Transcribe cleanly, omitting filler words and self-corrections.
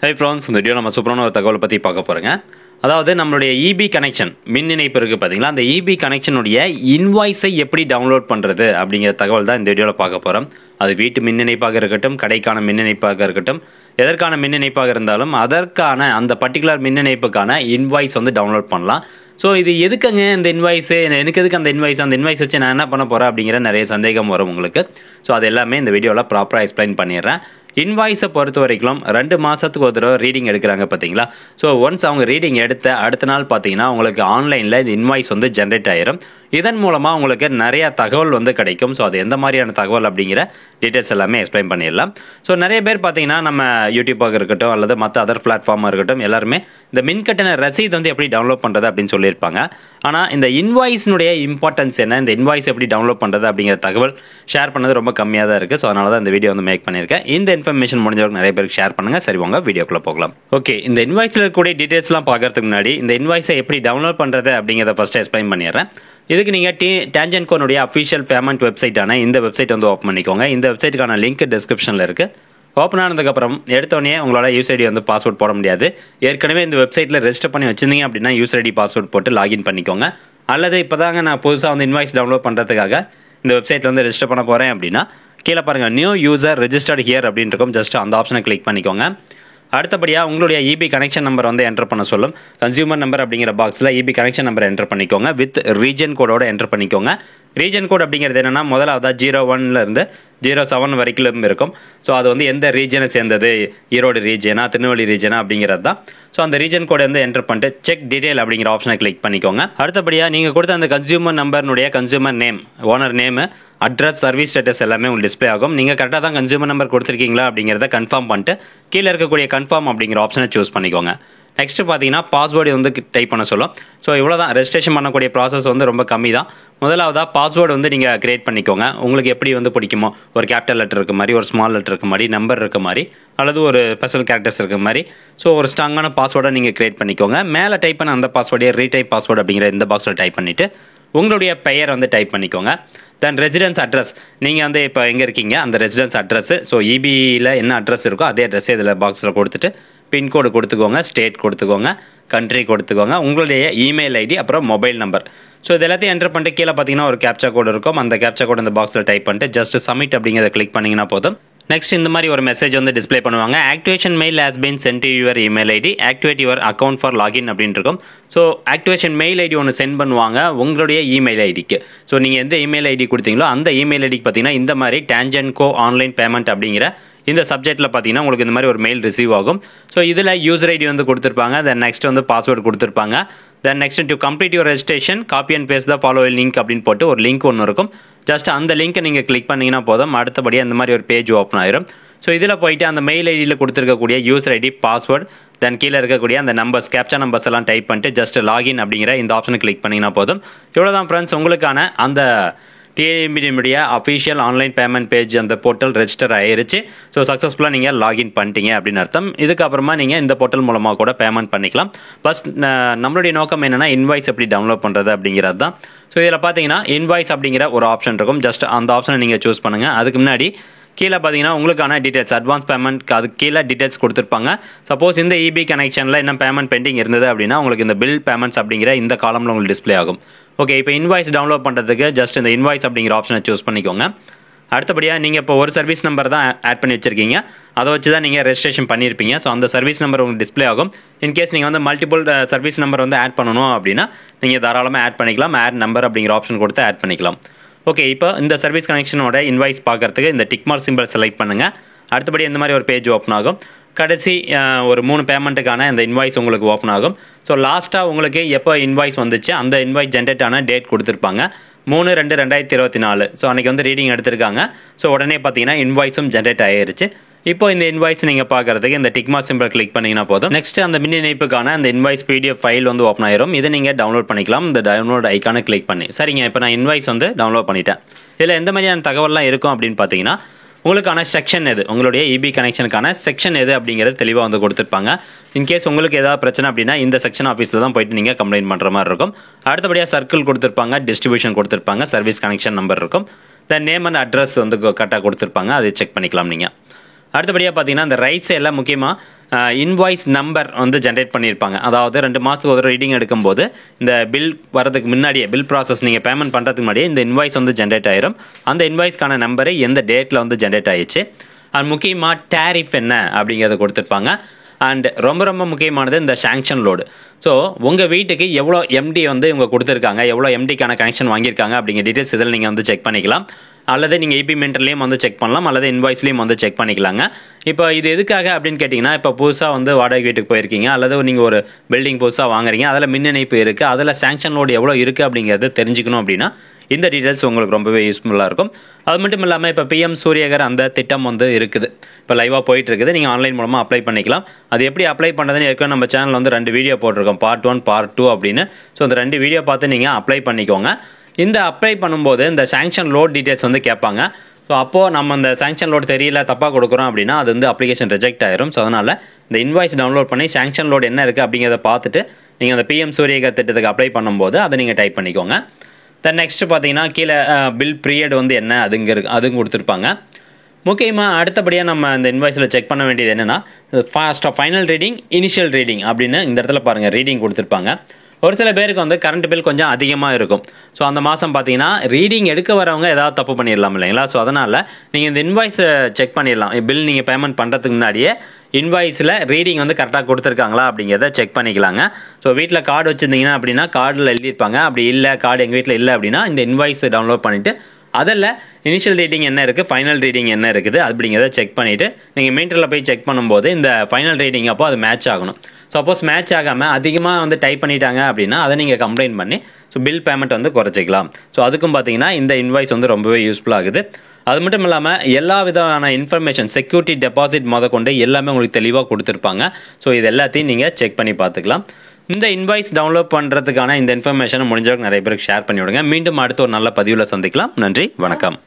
Hi friends, இந்த video நம்ம சூப்பரான ஒரு தகவலை பற்றி பார்க்க போகிறோங்க. அதாவது நம்மளுடைய இபி கனெக்ஷன் மின் இணைப்பு இருக்குது பார்த்தீங்களா, அந்த இபி கனெக்ஷனுடைய இன்வாய்ஸை எப்படி டவுன்லோட் பண்ணுறது அப்படிங்கிற தகவல் தான் இந்த வீடியோவில் பார்க்க போகிறோம். அது வீட்டு மின் இணைப்பாக இருக்கட்டும், கடைக்கான மின் இணைப்பாக இருக்கட்டும், எதற்கான மின் இணைப்பாக இருந்தாலும் அதற்கான அந்த பர்டிகுலர் மின் இணைப்புக்கான இன்வாய்ஸ் வந்து டவுன்லோட் பண்ணலாம். ஸோ இது எதுக்குங்க இந்த இன்வாய்ஸு, எனக்கு எதுக்கு அந்த இன்வாய்ஸ் வச்சு நான் என்ன பண்ண போகிறேன் அப்படிங்கிற நிறைய சந்தேகம் வரும் உங்களுக்கு. ஸோ அது எல்லாமே இந்த வீடியோவில் ப்ராப்பராக எக்ஸ்பிளைன் பண்ணிடுறேன். இன்வாய்ஸை பொறுத்த வரைக்கும் 2 மாதத்துக்கு ஒரு தடவை ரீடிங் எடுக்கிறாங்க பார்த்தீங்களா. ஸோ ஒன்ஸ் அவங்க ரீடிங் எடுத்த அடுத்த நாள் பார்த்தீங்கன்னா உங்களுக்கு ஆன்லைனில் இந்த இன்வாய்ஸ் வந்து ஜென்ரேட் ஆயிரும். இதன் மூலமாக உங்களுக்கு நிறைய தகவல் வந்து கிடைக்கும். ஸோ அது எந்த மாதிரியான தகவல் அப்படிங்கிற டீட்டெயில்ஸ் எல்லாமே எக்ஸ்பிளைன் பண்ணிடலாம். ஸோ நிறைய பேர் பார்த்தீங்கன்னா நம்ம யூடியூப்பாக இருக்கட்டும் அல்லது மற்ற அதர் பிளாட்ஃபார்மாக இருக்கட்டும், எல்லாருமே இந்த மின்கட்டண ரசீது வந்து எப்படி டவுன்லோட் பண்ணுறது அப்படின்னு சொல்லியிருப்பாங்க. ஆனால் இந்த இன்வாய்ஸினுடைய இம்பார்ட்டன்ஸ் என்ன, இந்த இன்வாய்ஸ் எப்படி டவுன்லோட் பண்ணுறது அப்படிங்கிற தகவல் ஷேர் பண்ணது ரொம்ப கம்மியாக தான் இருக்குது. ஸோ அதனால தான் இந்த வீடியோ வந்து மேக் பண்ணியிருக்கேன். இந்த இன்ஃபர்மேஷன் முடிஞ்சவங்க நிறைய பேருக்கு ஷேர் பண்ணுங்கள். சரி, வாங்க வீடியோக்குள்ளே போகலாம். ஓகே, இந்த இன்வாய்ஸில் இருக்கக்கூடிய டீட்டெயில்ஸ்லாம் பார்க்கறதுக்கு முன்னாடி இந்த இன்வாய்ஸை எப்படி டவுன்லோட் பண்ணுறது அப்படிங்கிறத ஃபஸ்ட்டு எக்ஸ்பிளைன் பண்ணிடுறேன். இதுக்கு நீங்கள் டேஞ்சன்கோனுடைய அஃபிஷியல் பேமெண்ட் வெப்சைட்டான இந்த வெப்சைட் வந்து ஓப்பன் பண்ணிக்கோங்க. இந்த வெப்சைட்டுக்கான லிங்க் டிஸ்கிரிப்ஷனில் இருக்குது. ஓப்பன் ஆனதுக்கப்புறம் எடுத்தோடனே உங்களால் யூஸ் ஐடி வந்து பாஸ்வேர்ட் போட முடியாது. ஏற்கனவே இந்த வெப்சைட்டில் ரெஜிஸ்டர் பண்ணி வச்சிருந்தீங்க அப்படின்னா யூஸ் ஐடி பாஸ்வேர்ட் போட்டு லாகின் பண்ணிக்கோங்க. அல்லது இப்போ தாங்க நான் புதுசாக வந்து இன்வாய்ஸ் டவுன்லோட் பண்ணுறதுக்காக இந்த வெப்சைட்டில் வந்து ரெஜிஸ்டர் பண்ண போகிறேன் அப்படின்னா கீழே பாருங்கள், நியூ யூசர் ரெஜிஸ்டர்ட் ஹியர் அப்படின்னு இருக்கும். ஜஸ்ட் அந்த ஆப்ஷனை கிளிக் பண்ணிக்கோங்க. அடுத்தபடியாக உங்களுடைய இபி கனெக்ஷன் நம்பர் வந்து என்டர் பண்ண சொல்லும். கன்சியூமர் நம்பர் அப்படிங்கிற பாக்ஸில் இபி கனெக்ஷன் நம்பர் என்டர் பண்ணிக்கோங்க. வித் ரீஜன் கோடோட என்டர் பண்ணிக்கோங்க. ரீஜன் கோட் அப்படிங்கிறது என்னென்னா முதலாவதா 01 07 வரைக்கும் இருக்கும். ஸோ அது வந்து எந்த ரீஜனை சேர்ந்தது, ஈரோடு ரீஜனா திருநெல்வேலி ரீஜனா அப்படிங்கிறது தான். ஸோ அந்த ரீஜன் கோடை வந்து என்டர் பண்ணிட்டு செக் டீடைல் அப்படிங்கிற ஆப்ஷனை கிளிக் பண்ணிக்கோங்க. அடுத்தபடியாக நீங்கள் கொடுத்த அந்த கன்சியூமர் நம்பர்னுடைய consumer name, owner name, address, service status எல்லாமே உங்களுக்கு டிஸ்பிளே ஆகும். நீங்கள் கரெக்டாக தான் கன்சியூமர் நம்பர் கொடுத்துருக்கீங்களா அப்படிங்கிறத கன்ஃபார்ம் பண்ணிட்டு கீழே இருக்கக்கூடிய கன்ஃபார்ம் அப்படிங்கிற ஆப்ஷனை சூஸ் பண்ணிக்கோங்க. நெக்ஸ்ட் பார்த்தீங்கன்னா பாஸ்வேர்டு வந்து டைப் பண்ண சொல்லும். ஸோ இவ்வளோ தான், ரெஜிஸ்ட்ரேஷன் பண்ணக்கூடிய ப்ராசஸ் வந்து ரொம்ப கம்மி தான். முதலாவதாக பாஸ்வேர்டு வந்து நீங்கள் கிரியேட் பண்ணிக்கோங்க. உங்களுக்கு எப்படி வந்து பிடிக்குமோ, ஒரு கேபிட்டல் லெட்டர் இருக்க மாதிரி, ஒரு ஸ்மால் லெட்டர் இருக்க மாதிரி, நம்பர் இருக்க மாதிரி, அல்லது ஒரு ஸ்பெஷல் கேரக்டர்ஸ் இருக்க மாதிரி. ஸோ ஒரு ஸ்ட்ராங்கான பாஸ்வேர்டை நீங்கள் கிரியேட் பண்ணிக்கோங்க. மேலே டைப் பண்ண அந்த பாஸ்வேர்டே ரீடைப் பாஸ்வேர்டு அப்படிங்கிற இந்த பாக்ஸில் டைப் பண்ணிவிட்டு உங்களுடைய பெயர் வந்து டைப் பண்ணிக்கோங்க. தென் ரெசிடென்ஸ் அட்ரஸ், நீங்கள் வந்து இப்போ எங்கே இருக்கீங்க அந்த ரெசிடென்ஸ் அட்ரஸ், ஸோ இபியில் என்ன அட்ரஸ் இருக்கோ அதே அட்ரஸே இதில் பாக்ஸில் கொடுத்துட்டு பின்கோடு கொடுத்துக்கோங்க, ஸ்டேட் கொடுத்துக்கோங்க, கண்ட்ரி கொடுத்துக்கோங்க, உங்களுடைய இமெயில் ஐடி, அப்புறம் மொபைல் நம்பர். ஸோ இது எல்லாத்தையும் என்டர் பண்ணிட்டு கீழே பார்த்தீங்கன்னா ஒரு கேப்சா கோடு இருக்கும். அந்த கேப்சா கோடு இந்த பாக்ஸில் டைப் பண்ணிட்டு ஜஸ்ட் சப்மிட் அப்படிங்கிறத கிளிக் பண்ணிங்கன்னா போதும். நெக்ஸ்ட் இந்த மாதிரி ஒரு மெசேஜ் வந்து டிஸ்பிளே பண்ணுவாங்க. Activation mail has been sent to your email ID, activate your account for login அப்படின்னு இருக்கும். ஸோ ஆக்டிவேஷன் மெயில் ஐடி ஒன்று சென்ட் பண்ணுவாங்க உங்களுடைய இமெயில் ஐடிக்கு. ஸோ நீங்கள் எந்த இமெயில் ஐடி கொடுத்தீங்களோ அந்த இமெயில் ஐடிக்கு பார்த்தீங்கன்னா இந்த மாதிரி டேஞ்சன்கோ ஆன்லைன் பேமெண்ட் அப்படிங்கிற இந்த சப்ஜெக்ட்டில் பார்த்தீங்கன்னா உங்களுக்கு இந்த மாதிரி ஒரு மெயில் ரிசீவ் ஆகும். ஸோ இதில் யூசர் ஐடி வந்து கொடுத்துருப்பாங்க. தென் நெக்ஸ்ட் வந்து பாஸ்வேர்டு கொடுத்துருப்பாங்க. Then next to complete your registration copy and paste the following link அப்படின்னு போட்டு ஒரு லிங்க் ஒன்று இருக்கும். ஜஸ்ட் அந்த லிங்க்கை நீங்கள் கிளிக் பண்ணிங்கன்னா போதும். அடுத்தபடியாக இந்த மாதிரி ஒரு பேஜ் ஓப்பன் ஆயிரும். ஸோ இதில் போயிட்டு அந்த மெயில் ஐடியில் கொடுத்துருக்கக்கூடிய யூசர் ஐடி, பாஸ்வேர்டு, தென் கீழே இருக்கக்கூடிய அந்த நம்பர்ஸ், கேப்சா நம்பர்ஸ் எல்லாம் டைப் பண்ணிட்டு ஜஸ்ட் லாகின் அப்படிங்கிற இந்த ஆப்ஷனை கிளிக் பண்ணிங்கன்னா போதும். இவ்வளோ தான் ஃப்ரெண்ட்ஸ், உங்களுக்கான அந்த TMP media official online payment page அந்த போர்ட்டல் ரெஜிஸ்டர் ஆயிருச்சு. ஸோ சக்ஸஸ்ஃபுல்லாக நீங்கள் லாகின் பண்ணிட்டீங்க அப்படின்னு அர்த்தம். இதுக்கப்புறமா நீங்கள் இந்த போர்ட்டல் மூலமாக கூட பேமெண்ட் பண்ணிக்கலாம். ஃபஸ்ட் நம்மளுடைய நோக்கம் என்னென்னா இன்வாய்ஸ் எப்படி டவுன்லோட் பண்ணுறது அப்படிங்கிறது தான். ஸோ இதில் பார்த்தீங்கன்னா இன்வாய்ஸ் அப்படிங்கிற ஒரு ஆப்ஷன் இருக்கும். ஜஸ்ட் அந்த ஆப்ஷனை நீங்கள் சூஸ் பண்ணுங்கள். அதுக்கு முன்னாடி கீழே பார்த்தீங்கன்னா உங்களுக்கான டீட்டெயில்ஸ், அட்வான்ஸ் பேமெண்ட், அது கீழே டீட்டெயில்ஸ் கொடுத்துருப்பாங்க. சப்போஸ் இந்த இபி கனெக்ஷனில் என்ன பேமெண்ட் பெண்டிங் இருந்தது அப்படின்னா உங்களுக்கு இந்த பில் பேமெண்ட்ஸ் அப்படிங்கிற இந்த காலமில் உங்களுக்கு டிஸ்பிளே ஆகும். ஓகே, இப்போ இன்வாய்ஸ் டவுன்லோட் பண்ணுறதுக்கு ஜஸ்ட் இந்த இன்வாய்ஸ் அப்படிங்கிற ஆப்ஷனை சூஸ் பண்ணிக்கோங்க. அடுத்தபடியாக நீங்கள் இப்போ ஒரு சர்வீஸ் நம்பர் தான் ஆட் பண்ணி வச்சிருக்கீங்க. அதை வச்சு தான் நீங்கள் ரெஜிஸ்ட்ரேஷன் பண்ணியிருப்பீங்க. ஸோ அந்த சர்வீஸ் நம்பர் உங்களுக்கு டிஸ்பிளே ஆகும். இன்கேஸ் நீங்கள் வந்து மல்டிபிள் சர்வீஸ் நம்பர் வந்து ஆட் பண்ணணும் அப்படின்னா நீங்கள் தாராளமாக ஆட் பண்ணிக்கலாம். ஆட் நம்பர் அப்படிங்கிற ஆப்ஷன் கொடுத்து ஆட் பண்ணிக்கலாம். ஓகே, இப்போ இந்த சர்வீஸ் கனெக்ஷனோட இன்வாய்ஸ் பார்க்கறதுக்கு இந்த டிக் மார்க் சிம்பிள் செலக்ட் பண்ணுங்கள். அடுத்தபடி இந்த மாதிரி ஒரு பேஜ் ஓப்பன் ஆகும். கடைசி ஒரு 3 பேமெண்ட்டுக்கான இந்த இன்வாய்ஸ் உங்களுக்கு ஓப்பன் ஆகும். ஸோ லாஸ்ட்டாக உங்களுக்கு எப்போ இன்வாய்ஸ் வந்துச்சு அந்த இன்வாய்ஸ் ஜென்ரேட் ஆன டேட் கொடுத்துருப்பாங்க, 3/2/2024. ஸோ அன்றைக்கி வந்து ரீடிங் எடுத்திருக்காங்க. ஸோ உடனே பார்த்தீங்கன்னா இன்வாய்ஸும் ஜென்ரேட் ஆகிருச்சு. இப்போ இந்த இன்வாய்ஸ் நீங்கள் பார்க்குறதுக்கு இந்த டிக் மார்க் சிம்பிள் கிளிக் பண்ணிங்கன்னா போதும். நெக்ஸ்ட் அந்த மின் இணைப்புக்கான அந்த இன்வாய்ஸ் பிடிஎஃப் ஃபைல் வந்து ஓப்பன் ஆயிரும். இதை நீங்கள் டவுன்லோட் பண்ணிக்கலாம் இந்த டவுன்லோட் ஐக்கானை கிளிக் பண்ணி. சரிங்க, இப்போ நான் இன்வாய்ஸ் வந்து டவுன்லோட் பண்ணிட்டேன். இதில் எந்த மாதிரியான தகவல்லாம் இருக்கும் அப்படின்னு பார்த்தீங்கன்னா உங்களுக்கான செக்ஷன் எது, உங்களுடைய இபி கனெக்ஷனுக்கான செக்ஷன் எது அப்படிங்கிறது தெளிவாக வந்து கொடுத்துருப்பாங்க. இன்கேஸ் உங்களுக்கு ஏதாவது பிரச்சனை அப்படின்னா இந்த செக்ஷன் ஆஃபீஸில் தான் போயிட்டு நீங்கள் கம்ப்ளைண்ட் பண்ணுற மாதிரி இருக்கும். அடுத்தபடியாக சர்க்கிள் கொடுத்துருப்பாங்க, டிஸ்ட்ரிபியூஷன் கொடுத்துருப்பாங்க, சர்வீஸ் கனெக்ஷன் நம்பர் இருக்கும், தென் நேம் அண்ட் அட்ரஸ் வந்து கரெக்டாக கொடுத்துருப்பாங்க. அதை செக் பண்ணிக்கலாம் நீங்கள். அடுத்தபடியாக பார்த்தீங்கன்னா இந்த ரைட்ஸ் எல்லாம் முக்கியமாக இன்வாய்ஸ் நம்பர் வந்து ஜென்ரேட் பண்ணியிருப்பாங்க. அதாவது 2 மாதத்துக்கு ஒரு ரீடிங் எடுக்கும்போது இந்த பில் வரதுக்கு முன்னாடியே, பில் ப்ராசஸ் நீங்கள் பேமெண்ட் பண்ணுறதுக்கு முன்னாடியே இந்த இன்வாய்ஸ் வந்து ஜென்ரேட் ஆயிரும். அந்த இன்வாய்ஸ்க்கான நம்பரை எந்த டேட்டில் வந்து ஜென்ரேட் ஆயிடுச்சு, அண்ட் முக்கியமாக டேரிஃப் என்ன அப்படிங்கிறத கொடுத்துருப்பாங்க. அண்ட் ரொம்ப ரொம்ப முக்கியமானது இந்த சாங்ஷன் லோடு. ஸோ உங்கள் வீட்டுக்கு எவ்வளோ எம்டி வந்து இவங்க கொடுத்துருக்காங்க, எவ்வளோ எம்டிக்கான கனெக்ஷன் வாங்கியிருக்காங்க அப்படிங்கிற டீட்டெயில்ஸ் இதில் நீங்கள் வந்து செக் பண்ணிக்கலாம். அல்லது நீங்கள் இபி மீட்டர்லேயும் வந்து செக் பண்ணலாம், அல்லது இன்வாய்ஸ்லேயும் வந்து செக் பண்ணிக்கலாங்க. இப்போ இது எதுக்காக அப்படின்னு கேட்டிங்கன்னா, இப்போ புதுசாக வந்து வாடகை வீட்டுக்கு போயிருக்கீங்க, அல்லது நீங்கள் ஒரு பில்டிங் புதுசாக வாங்குறீங்க, அதில் மின் இணைப்பு இருக்குது, அதில் சாங்ஷன் லோடு எவ்வளோ இருக்குது அப்படிங்கிறது தெரிஞ்சுக்கணும் அப்படின்னா இந்த டீட்டெயில்ஸ் உங்களுக்கு ரொம்பவே யூஸ்ஃபுல்லாக இருக்கும். அது மட்டும் இல்லாமல் இப்போ பிஎம் சூரியகர் அந்த திட்டம் வந்து இருக்குது, இப்போ லைவாக போயிட்டு இருக்குது. நீங்கள் ஆன்லைன் மூலமாக அப்ளை பண்ணிக்கலாம். அது எப்படி அப்ளை பண்ணுறதுன்னு ஏற்கனவே நம்ம சேனல் வந்து 2 வீடியோ போட்டிருக்கோம், பார்ட் 1 பார்ட் 2 அப்படின்னு. ஸோ இந்த 2 வீடியோ பார்த்து நீங்கள் அப்ளை பண்ணிக்கோங்க. இந்த அப்ளை பண்ணும்போது இந்த சாங்ஷன் லோட் டீட்டெயில்ஸ் வந்து கேட்பாங்க. ஸோ அப்போது நம்ம இந்த சாங்ஷன் லோட் தெரியல, தப்பாக கொடுக்குறோம் அப்படின்னா அது வந்து அப்ளிகேஷன் ரிஜெக்ட் ஆயிரும். ஸோ அதனால் இந்த இன்வாய்ஸ் டவுன்லோட் பண்ணி சாங்ஷன் லோட் என்ன இருக்குது அப்படிங்கிறத பார்த்துட்டு நீங்கள் அந்த பிஎம் சூரியகர் திட்டத்துக்கு அப்ளை பண்ணும்போது அதை நீங்கள் டைப் பண்ணிக்கோங்க. தென் நெக்ஸ்ட் பார்த்தீங்கன்னா கீழே பில் பீரியட் வந்து என்ன அதுவும் கொடுத்துருப்பாங்க. முக்கியமாக அடுத்தபடியாக நம்ம இந்த இன்வாய்ஸில் செக் பண்ண வேண்டியது என்னென்னா, ஃபைனல் ரீடிங், இனிஷியல் ரீடிங் அப்படின்னு இந்த இடத்துல பாருங்கள் ரீடிங் கொடுத்துருப்பாங்க. ஒரு சில பேருக்கு வந்து கரண்ட் பில் கொஞ்சம் அதிகமாக இருக்கும். ஸோ அந்த மாதம் பார்த்தீங்கன்னா ரீடிங் எடுக்க வரவங்க ஏதாவது தப்பு பண்ணிடலாம் இல்லைங்களா. ஸோ அதனால் நீங்கள் இந்த இன்வாய்ஸை செக் பண்ணிடலாம். பில் நீங்கள் பேமெண்ட் பண்ணுறதுக்கு முன்னாடியே இன்வாய்ஸில் ரீடிங் வந்து கரெக்டாக கொடுத்துருக்காங்களா அப்படிங்கிறத செக் பண்ணிக்கலாங்க. ஸோ வீட்டில் கார்டு வச்சுருந்தீங்கன்னா அப்படின்னா கார்டில் எழுதியிருப்பாங்க. அப்படி இல்லை, கார்டு எங்கள் வீட்டில் இல்லை அப்படின்னா இந்த இன்வாய்ஸ் டவுன்லோட் பண்ணிவிட்டு அதில் இனிஷியல் ரீடிங் என்ன இருக்குது, ஃபைனல் ரீடிங் என்ன இருக்குது அப்படிங்கிறத செக் பண்ணிவிட்டு நீங்கள் மீட்டரில் போய் செக் பண்ணும்போது இந்த ஃபைனல் ரீடிங் அப்போ அது மேட்ச் ஆகணும். சப்போஸ் மேட்ச் ஆகாமல் அதிகமாக வந்து டைப் பண்ணிட்டாங்க அப்படின்னா அதை நீங்கள் கம்ப்ளைண்ட் பண்ணி ஸோ பில் பேமெண்ட் வந்து குறைச்சிக்கலாம். ஸோ அதுக்கும் பார்த்தீங்கன்னா இந்த இன்வாய்ஸ் வந்து ரொம்பவே யூஸ்ஃபுல்லாகுது. அது மட்டும் இல்லாமல் எல்லா விதமான இன்ஃபர்மேஷன், செக்யூரிட்டி டெபாசிட் கொண்டு எல்லாமே உங்களுக்கு தெளிவாக கொடுத்துருப்பாங்க. ஸோ இது எல்லாத்தையும் நீங்கள் செக் பண்ணி பார்த்துக்கலாம். இந்த இன்வாய்ஸ் டவுன்லோட் பண்ணுறதுக்கான இந்த இன்ஃபர்மேஷனை முடிஞ்சவங்க நிறைய பேருக்கு ஷேர் பண்ணி விடுங்க. மீண்டும் அடுத்த ஒரு நல்ல பதிவில் சந்திக்கலாம். நன்றி, வணக்கம்.